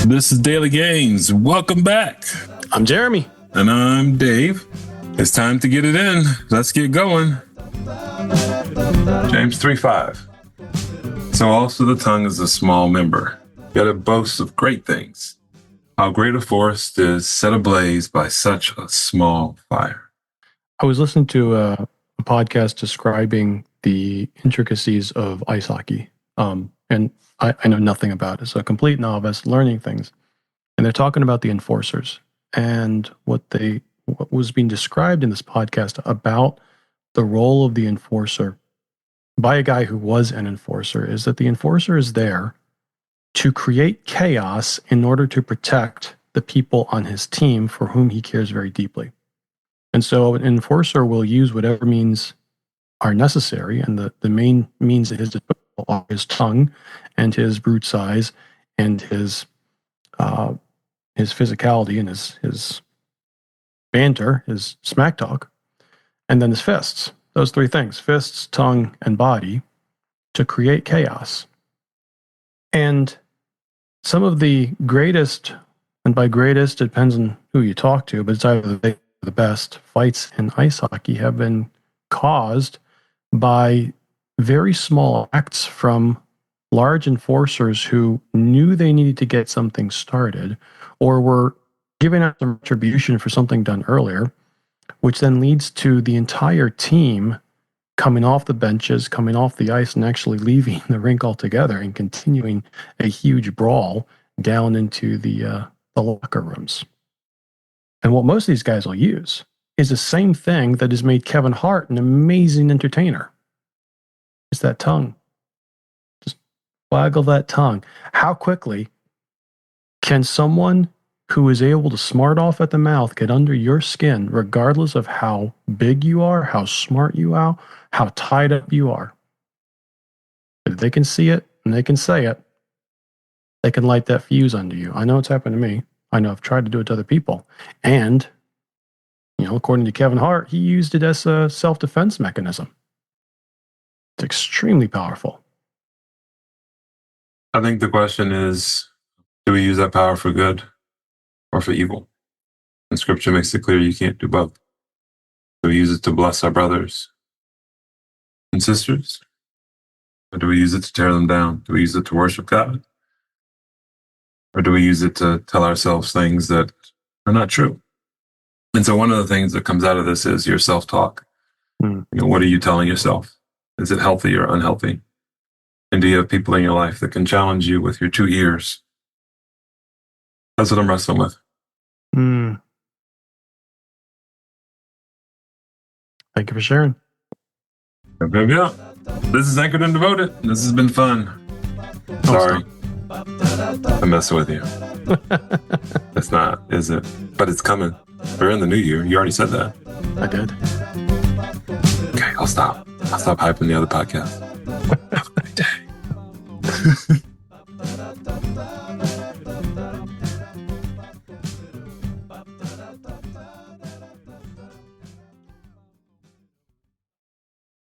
This is Daily Gains. Welcome back. I'm Jeremy. And I'm Dave. It's time to get it in. Let's get going. James 3:5. So also the tongue is a small member, yet it boasts of great things. How great a forest is set ablaze by such a small fire. I was listening to a podcast describing the intricacies of ice hockey. And I know nothing about it. So a complete novice learning things. And they're talking about the enforcers and what was being described in this podcast about the role of the enforcer by a guy who was an enforcer is that the enforcer is there to create chaos in order to protect the people on his team for whom he cares very deeply. And so an enforcer will use whatever means are necessary, and the main means at his disposal are his tongue and his brute size and his physicality and his banter, his smack talk, and then his fists. Those three things, fists, tongue, and body, to create chaos. And some of the greatest, and by greatest, it depends on who you talk to, but it's either the best fights in ice hockey have been caused by very small acts from large enforcers who knew they needed to get something started or were giving out some retribution for something done earlier, which then leads to the entire team coming off the benches, coming off the ice, and actually leaving the rink altogether and continuing a huge brawl down into the locker rooms. And what most of these guys will use is the same thing that has made Kevin Hart an amazing entertainer. It's that tongue. Just waggle that tongue. How quickly can someone who is able to smart off at the mouth get under your skin, regardless of how big you are, how smart you are, how tied up you are? If they can see it and they can say it, they can light that fuse under you. I know it's happened to me. I know I've tried to do it to other people. And, according to Kevin Hart, he used it as a self-defense mechanism. It's extremely powerful. I think the question is, do we use that power for good or for evil? And Scripture makes it clear you can't do both. Do we use it to bless our brothers and sisters? Or do we use it to tear them down? Do we use it to worship God? Or do we use it to tell ourselves things that are not true? And so one of the things that comes out of this is your self-talk. What are you telling yourself? Is it healthy or unhealthy? And do you have people in your life that can challenge you with your two ears? That's what I'm wrestling with. Thank you for sharing. Yeah. This is Anchored and Devoted. This has been fun. Sorry. I'm messing with you. It's not, is it? But it's coming. We're in the new year. You already said that. I did. Okay, I'll stop. I'll stop hyping the other podcast. Have a great day.